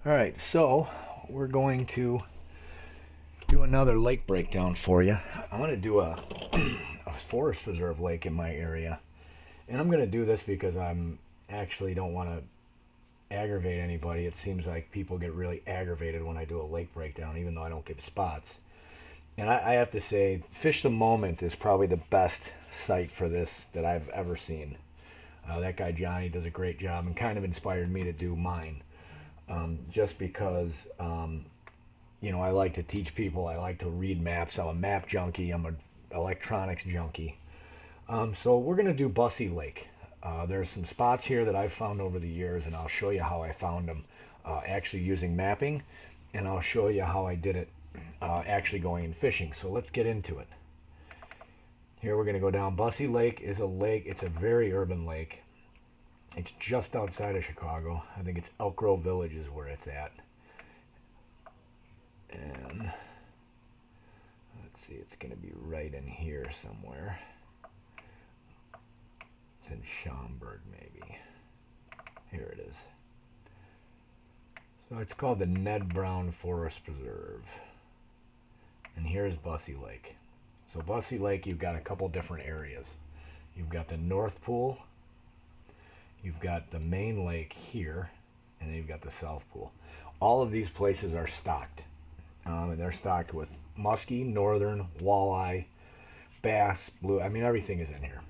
All right, so we're going to do another lake breakdown for you. I'm going to do a forest preserve lake in my area. And I'm going to do this because I'm actually don't want to aggravate anybody. It seems like people get really aggravated when I do a lake breakdown, even though I don't give spots. And I have to say, Fish the Moment is probably the best site for this that I've ever seen. That guy Johnny does a great job and kind of inspired me to do mine. Just because, I like to teach people. I like to read maps. I'm a map junkie. I'm an electronics junkie. So we're going to do Busse Lake. There's some spots here that I've found over the years, and I'll show you how I found them actually using mapping, and I'll show you how I did it actually going and fishing. So let's get into it. Here we're going to go down. Busse Lake is a lake. It's a very urban lake. It's just outside of Chicago. I think it's Elk Grove Village is where it's at. And let's see, it's going to be right in here somewhere. It's in Schaumburg, maybe. Here it is. So it's called the Ned Brown Forest Preserve. And here's Busse Lake. So Busse Lake, you've got a couple different areas. You've got the North Pool. You've got the main lake here, and then you've got the South Pool. All of these places are stocked. And they're stocked with muskie, northern, walleye, bass, blue. I mean, everything is in here.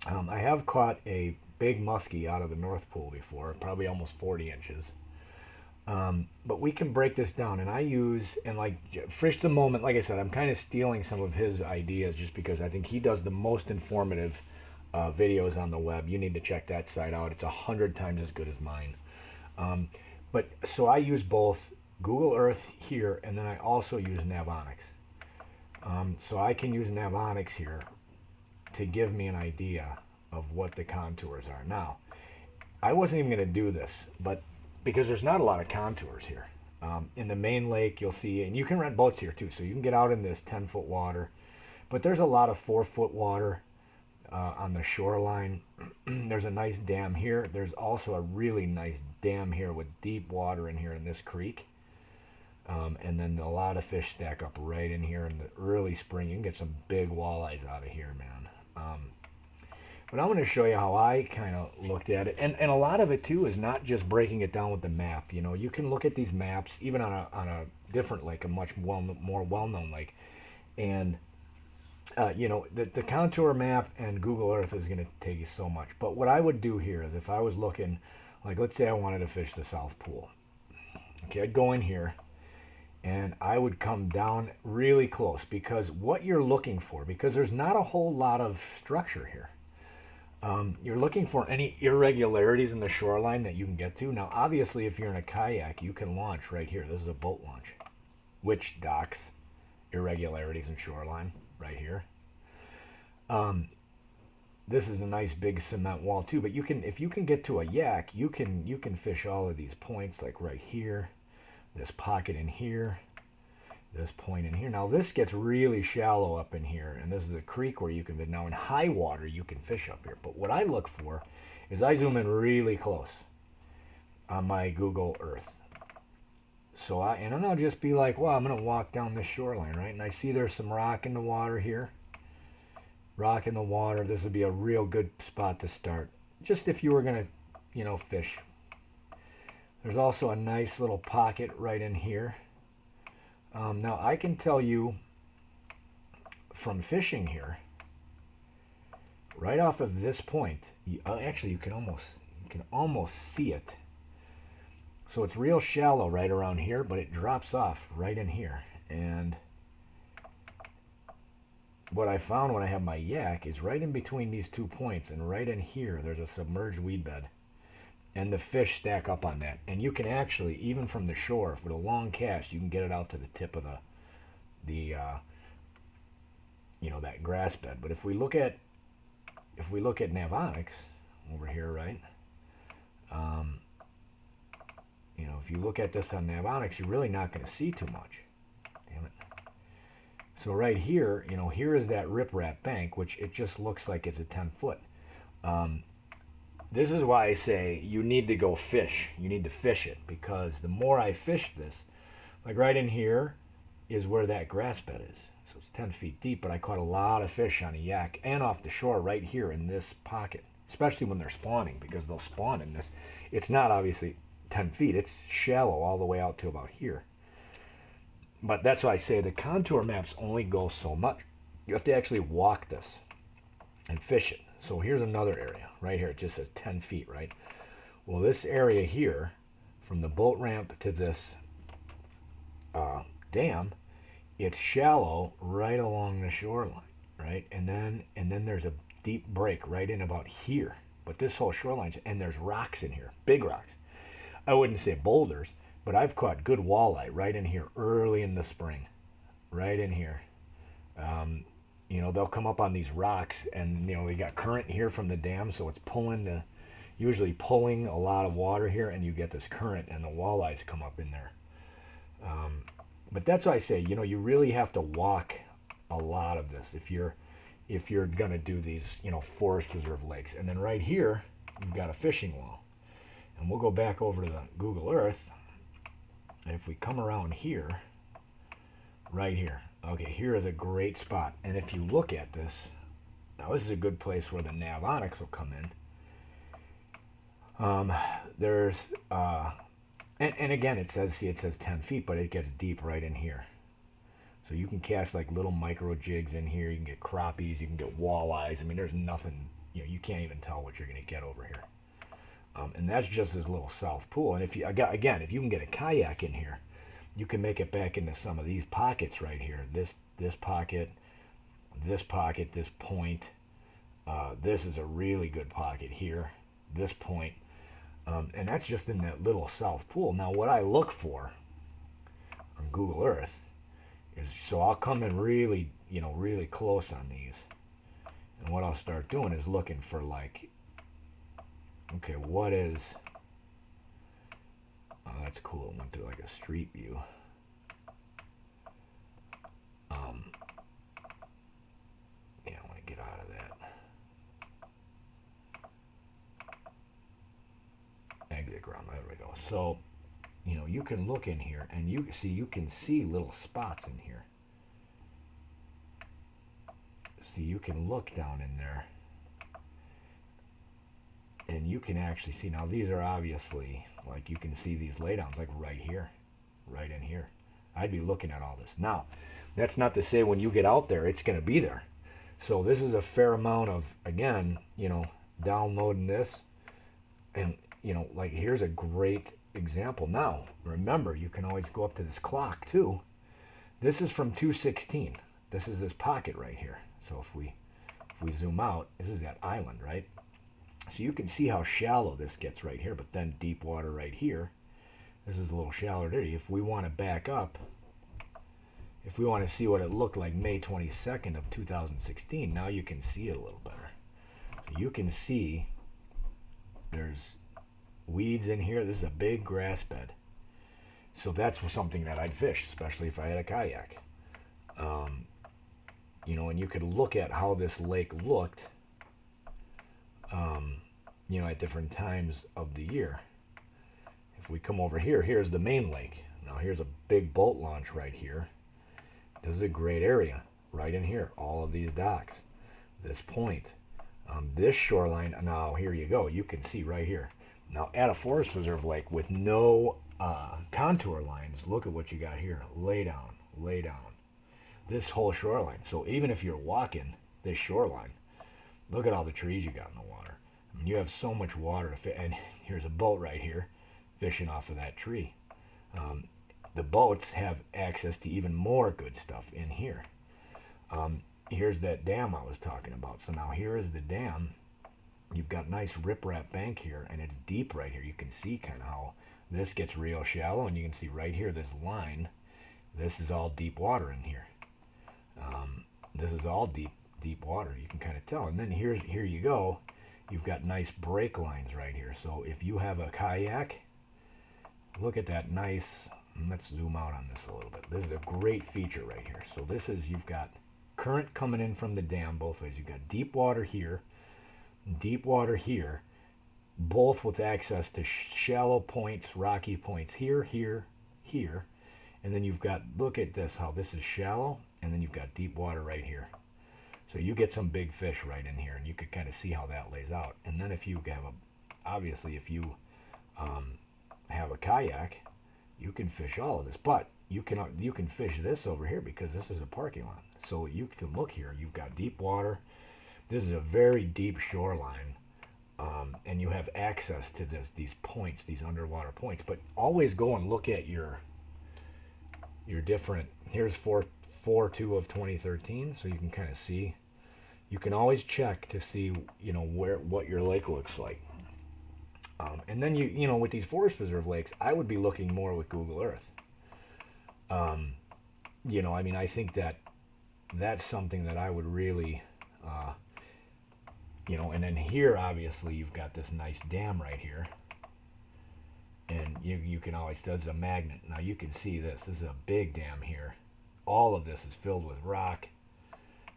I have caught a big muskie out of the North Pool before, probably almost 40 inches. But we can break this down, and I use, and like Fish the Moment, like I said, I'm kind of stealing some of his ideas just because I think he does the most informative videos on the web. You need to check that site out. It's 100 times as good as mine. But so I use both Google Earth here, and then I also use Navonics. So I can use Navonics here to give me an idea of what the contours are. Now, I wasn't even going to do this, but because there's not a lot of contours here. In the main lake, you'll see, and you can rent boats here too, so you can get out in this 10-foot water. But there's a lot of 4-foot water on the shoreline. There's a nice dam here. There's also a really nice dam here with deep water in here in this creek. And then a lot of fish stack up right in here in the early spring. You can get some big walleyes out of here, man. But I'm going to show you how I kind of looked at it. And a lot of it, too, is not just breaking it down with the map. You know, you can look at these maps, even on a different lake, a much more well-known lake. And, the contour map and Google Earth is going to take you so much. But what I would do here is if I was looking, like, let's say I wanted to fish the South Pool. Okay, I'd go in here, and I would come down really close because what you're looking for, because there's not a whole lot of structure here. You're looking for any irregularities in the shoreline that you can get to. Now, obviously, if you're in a kayak, you can launch right here. This is a boat launch, which docks irregularities in shoreline right here. This is a nice big cement wall too. But you can, if you can get to a yak, you can fish all of these points, like right here, this pocket in here, this point in here. Now this gets really shallow up in here, and this is a creek where you can, now in high water you can fish up here. But what I look for is I zoom in really close on my Google Earth. So and then I'll just be like, well, I'm gonna walk down this shoreline, right? And I see there's some rock in the water here. Rock in the water. This would be a real good spot to start. Just if you were gonna, fish. There's also a nice little pocket right in here. Now I can tell you from fishing here, right off of this point, actually you can almost see it. So it's real shallow right around here, but it drops off right in here. And what I found when I have my yak is right in between these 2 points, and right in here there's a submerged weed bed. And the fish stack up on that. And you can actually, even from the shore, with a long cast, you can get it out to the tip of that grass bed. But if we look at Navonics over here, right? If you look at this on Navonics, you're really not going to see too much. Damn it. So right here, here is that Riprap Bank, which it just looks like it's a 10-foot. this is why I say you need to go fish. You need to fish it, because the more I fish this, like right in here is where that grass bed is. So it's 10 feet deep, but I caught a lot of fish on a yak and off the shore right here in this pocket, especially when they're spawning, because they'll spawn in this. It's not obviously 10 feet, it's shallow all the way out to about here. But that's why I say the contour maps only go so much. You have to actually walk this and fish it. So here's another area right here. It just says 10 feet, right? Well, this area here, from the boat ramp to this dam, it's shallow right along the shoreline, right? And then there's a deep break right in about here. But this whole shoreline, and there's rocks in here, big rocks. I wouldn't say boulders, but I've caught good walleye right in here early in the spring, right in here. You know, they'll come up on these rocks, and you know, we got current here from the dam, so it's usually pulling a lot of water here, and you get this current, and the walleyes come up in there. But that's why I say, you know, you really have to walk a lot of this if you're gonna do these, you know, forest preserve lakes. And then right here, you've got a fishing wall, and we'll go back over to the Google Earth, and if we come around here, right here. Okay, here is a great spot. And if you look at this, now this is a good place where the nav onyx will come in. There's, and again, it says 10 feet, but it gets deep right in here. So you can cast like little micro jigs in here. You can get crappies, you can get walleyes. I mean, there's nothing, you know, you can't even tell what you're going to get over here. And that's just this little south pool. And if you, again, if you can get a kayak in here, you can make it back into some of these pockets right here. This pocket, this point. This is a really good pocket here. This point. And that's just in that little south pool. Now, what I look for on Google Earth is, so I'll come in really, you know, really close on these. And what I'll start doing is looking for like, okay, what is... Oh, that's cool. It went to like a street view. Yeah, I want to get out of that. Exit ground. There we go. So, you know, you can look in here, and you can see little spots in here. See, you can look down in there, and you can actually see, now these are obviously, like, you can see these laydowns like right here, right in here. I'd be looking at all this. Now, that's not to say when you get out there, it's going to be there. So this is a fair amount of, again, you know, downloading this. And, you know, like, here's a great example. Now, remember, you can always go up to this clock, too. This is from 216. This is this pocket right here. So if we zoom out, this is that island, right? So you can see how shallow this gets right here, but then deep water right here. This is a little shallower area. If we want to back up, if we want to see what it looked like May 22nd of 2016, now you can see it a little better. So you can see there's weeds in here. This is a big grass bed. So that's something that I'd fish, especially if I had a kayak. You know, and you could look at how this lake looked, you know, at different times of the year. If we come over here, here's the main lake. Now here's a big boat launch right here. This is a great area right in here. All of these docks, this point, this shoreline. Now here you go. You can see right here. Now at a forest preserve lake with no contour lines, look at what you got here. Lay down, lay down. This whole shoreline. So even if you're walking this shoreline, look at all the trees you got in the water. I mean, you have so much water to fit. And here's a boat right here fishing off of that tree. The boats have access to even more good stuff in here. Here's that dam I was talking about. So now here is the dam. You've got nice Riprap Bank here, and it's deep right here. You can see kind of how this gets real shallow, and you can see right here this line. This is all deep water in here. This is all deep water. You can kind of tell. And then here you go. You've got nice break lines right here. So if you have a kayak, look at that nice. Let's zoom out on this a little bit. This is a great feature right here. So this is, you've got current coming in from the dam both ways. You've got deep water here, both with access to shallow points, rocky points here, here, here. And then you've got, look at this, how this is shallow, and then you've got deep water right here. So you get some big fish right in here, and you could kind of see how that lays out. And then if you have obviously if you have a kayak, you can fish all of this. But you can fish this over here because this is a parking lot. So you can look here, you've got deep water. This is a very deep shoreline. And you have access to these points, these underwater points. But always go and look at your different, here's 4/2 of 2013, so you can kind of see. You can always check to see, what your lake looks like. And then with these forest preserve lakes, I would be looking more with Google Earth. I think that's something that I would really, and then here, obviously, you've got this nice dam right here. And you can always, there's a magnet. Now you can see this is a big dam here. All of this is filled with rock.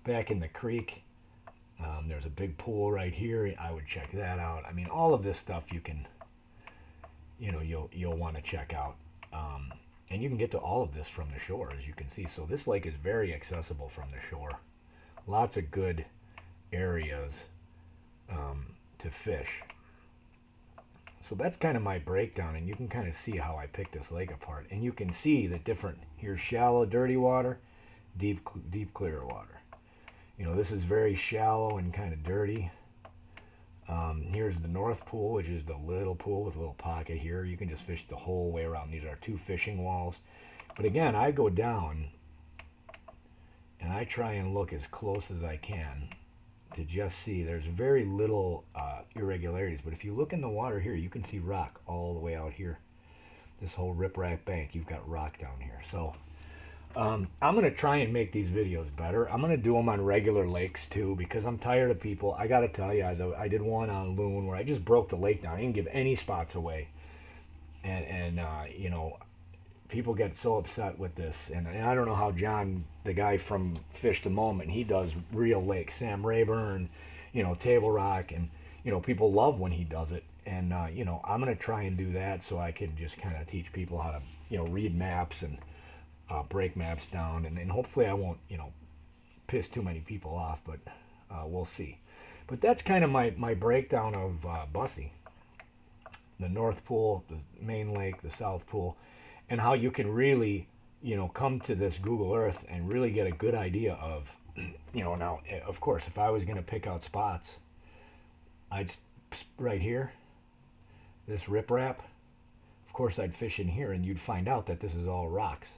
Back in the creek, there's a big pool right here. I would check that out. I mean, all of this stuff you can, you'll want to check out. And you can get to all of this from the shore, as you can see. So this lake is very accessible from the shore. Lots of good areas to fish. So that's kind of my breakdown, and you can kind of see how I picked this lake apart. And you can see the different, here's shallow, dirty water, deep, clear water. This is very shallow and kind of dirty. Here's the North Pool, which is the little pool with a little pocket here. You can just fish the whole way around. These are 2 fishing walls. But again, I go down, and I try and look as close as I can to just see. There's very little irregularities, but if you look in the water here, you can see rock all the way out here. This whole Riprap Bank, you've got rock down here. So I'm going to try and make these videos better. I'm going to do them on regular lakes too, because I'm tired of people. I got to tell you, I did one on Loon where I just broke the lake down. I didn't give any spots away. And people get so upset with this, and I don't know how John, the guy from Fish the Moment, he does real lakes, Sam Rayburn, Table Rock, and people love when he does it. And I'm going to try and do that so I can just kind of teach people how to read maps and break maps down, and hopefully I won't piss too many people off, but we'll see. But that's kind of my breakdown of Busse, the North Pool, the main lake, the South Pool, and how you can really, come to this Google Earth and really get a good idea of, now, of course, if I was going to pick out spots, right here, this riprap, of course, I'd fish in here, and you'd find out that this is all rocks.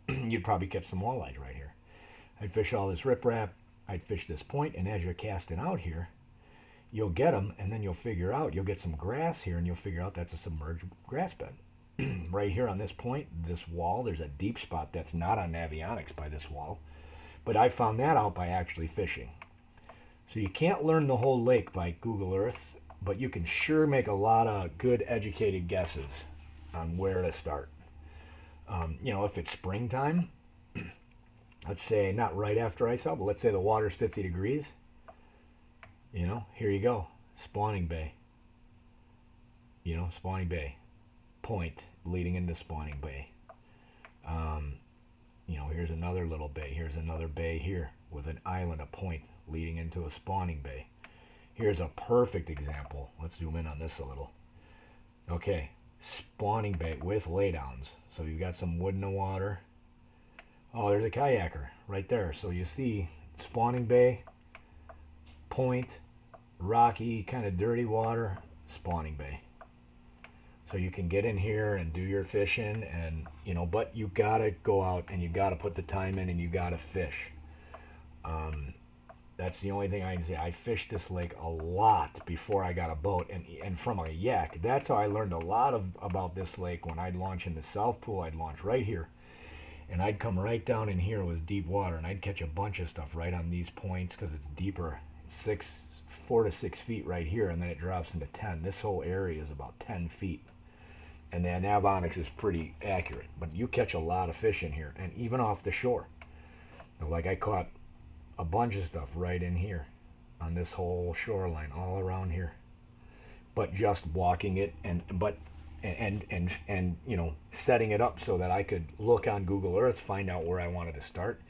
You'd probably catch some walleyes right here. I'd fish all this riprap, I'd fish this point, and as you're casting out here, you'll get them, and then you'll get some grass here, and you'll figure out that's a submerged grass bed. Right here on this point, this wall, there's a deep spot that's not on Navionics by this wall, but I found that out by actually fishing. So you can't learn the whole lake by Google Earth, but you can sure make a lot of good educated guesses on where to start. If it's springtime, let's say not right after ice out, but let's say the water's 50 degrees, here you go, spawning bay, spawning bay, point leading into spawning bay. Here's another little bay, here's another bay here with an island, a point leading into a spawning bay. Here's a perfect example. Let's zoom in on this a little. Okay, spawning bay with laydowns. So you've got some wood in the water. Oh, there's a kayaker right there. So you see spawning bay, point, rocky, kind of dirty water, spawning bay. So you can get in here and do your fishing, and but you gotta go out and you gotta put the time in and you gotta fish. That's the only thing I can say. I fished this lake a lot before I got a boat, and from a yak. That's how I learned a lot about this lake. When I'd launch in the South Pool, I'd launch right here, and I'd come right down in here with deep water, and I'd catch a bunch of stuff right on these points because it's deeper. It's 4 to 6 feet right here, and then it drops into 10. This whole area is about 10 feet. And the Navionics is pretty accurate, but you catch a lot of fish in here, and even off the shore. Like I caught a bunch of stuff right in here on this whole shoreline all around here. but just walking it and you know, setting it up so that I could look on Google Earth, find out where I wanted to start.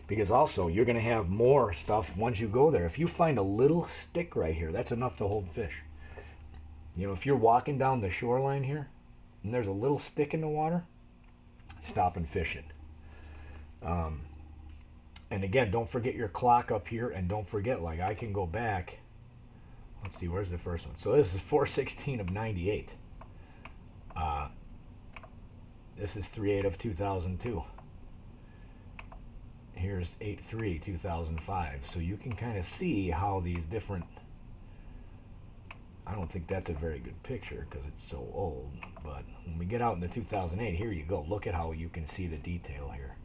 Because also, you're going to have more stuff once you go there. If you find a little stick right here, that's enough to hold fish. You know, if you're walking down the shoreline here and there's a little stick in the water, stop and fish it. And again, don't forget your clock up here, and don't forget, like, I can go back. Let's see, where's the first one? So this is 4/16 of 98. This is 3/8 of 2002. Here's 8/3 2005. So you can kind of see how these different, I don't think that's a very good picture because it's so old, but when we get out into 2008, here you go. Look at how you can see the detail here.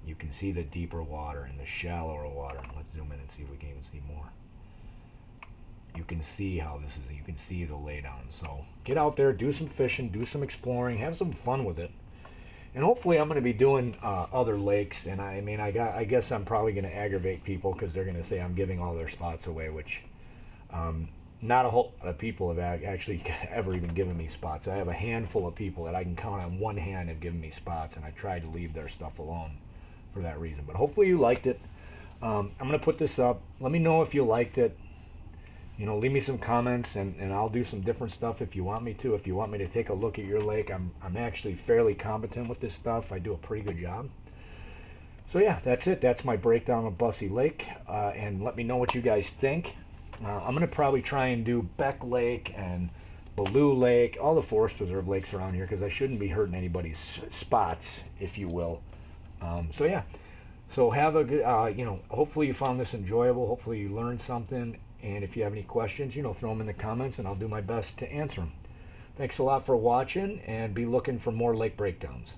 You can see the deeper water and the shallower water. Let's zoom in and see if we can even see more. You can see how this is, you can see the laydown. So get out there, do some fishing, do some exploring, have some fun with it. And hopefully I'm going to be doing other lakes. And I mean, I guess I'm probably going to aggravate people because they're going to say I'm giving all their spots away, which not a whole lot of people have actually ever even given me spots. I have a handful of people that I can count on one hand have given me spots, and I tried to leave their stuff alone for that reason. But hopefully you liked it. I'm going to put this up. Let me know if you liked it. You know, leave me some comments, and I'll do some different stuff if you want me to. If you want me to take a look at your lake, I'm actually fairly competent with this stuff. I do a pretty good job. So yeah, that's it. That's my breakdown of Busse Lake. And let me know what you guys think. I'm going to probably try and do Beck Lake and Baloo Lake, all the forest preserve lakes around here, because I shouldn't be hurting anybody's spots, if you will. So yeah, so have a good, you know, hopefully you found this enjoyable. Hopefully you learned something. And if you have any questions, you know, throw them in the comments and I'll do my best to answer them. Thanks a lot for watching, and be looking for more lake breakdowns.